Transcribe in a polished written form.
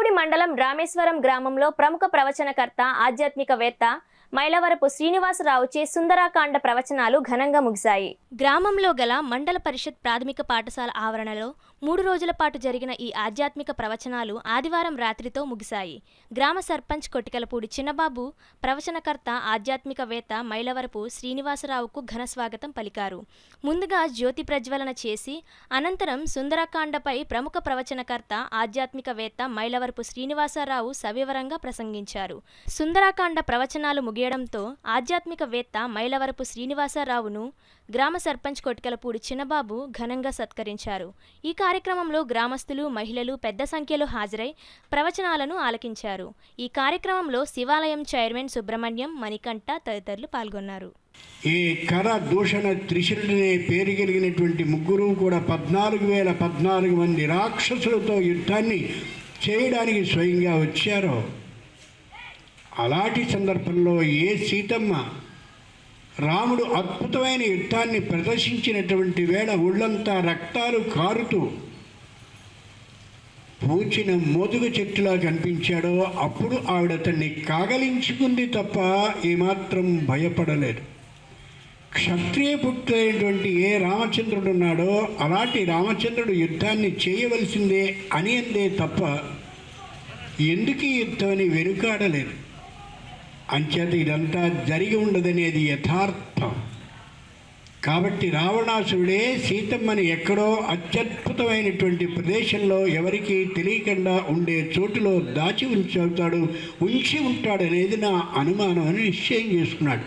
చింతలపూడి మండలం రామేశ్వరం గ్రామంలో ప్రముఖ ప్రవచనకర్త ఆధ్యాత్మికవేత్త మైలవరపు శ్రీనివాసరావుచే సుందరాకాండ ప్రవచనాలు ఘనంగా ముగిశాయి. గ్రామంలో గల మండల పరిషత్ ప్రాథమిక పాఠశాల ఆవరణలో 3 రోజుల పాటు జరిగిన ఈ ఆధ్యాత్మిక ప్రవచనాలు ఆదివారం రాత్రితో ముగిశాయి. గ్రామ సర్పంచ్ కొటికలపూడి చిన్నబాబు ప్రవచనకర్త ఆధ్యాత్మికవేత్త మైలవరపు శ్రీనివాసరావుకు ఘన స్వాగతం పలికారు. ముందుగా జ్యోతి ప్రజ్వలన చేసి అనంతరం సుందరాకాండపై ప్రముఖ ప్రవచనకర్త ఆధ్యాత్మికవేత్త మైలవరపు శ్రీనివాసరావు సవివరంగా ప్రసంగించారు. సుందరాకాండ ప్రవచనాలు ముగియడంతో ఆధ్యాత్మికవేత్త మైలవరపు శ్రీనివాసరావును గ్రామ సర్పంచ్ కొటికలపూడి చిన్నబాబు ఘనంగా సత్కరించారు. ఈ కార్యక్రమంలో గ్రామస్తులు, మహిళలు పెద్ద సంఖ్యలో హాజరై ప్రవచనాలను ఆలకించారు. ఈ కార్యక్రమంలో శివాలయం చైర్మన్ సుబ్రహ్మణ్యం, మణికంఠ తదితరులు పాల్గొన్నారు. ఈ కర దూషణ త్రిశురుడనే పేరు కలిగినటువంటి ముగ్గురు కూడా 14,014 మంది రాక్షసులతో యుద్ధాన్ని చేయడానికి స్వయంగా వచ్చారో అలాంటి సందర్భంలో సీతమ్మ రాముడు అద్భుతమైన యుద్ధాన్ని ప్రదర్శించినటువంటి వేళ ఒళ్ళంతా రక్తాలు కారుతూ పూచిన మోదుగు చెట్టులా కనిపించాడో అప్పుడు ఆవిడ అతన్ని కాగలించుకుంది తప్ప ఏమాత్రం భయపడలేదు. క్షత్రియ పుత్రుడైనటువంటి రామచంద్రుడు ఉన్నాడో అలాంటి రామచంద్రుడు యుద్ధాన్ని చేయవలసిందే అని అందే తప్ప ఎందుకు ఈ యుద్ధం అని వెనుకాడలేదు. అంచేత ఇదంతా జరిగి ఉండదనేది యథార్థం. కాబట్టి రావణాసురుడే సీతమ్మని ఎక్కడో అత్యద్భుతమైనటువంటి ప్రదేశంలో ఎవరికీ తెలియకుండా ఉండే చోటులో ఉంచి ఉంటాడనేది నా అనుమానం అని నిశ్చయం చేసుకున్నాడు.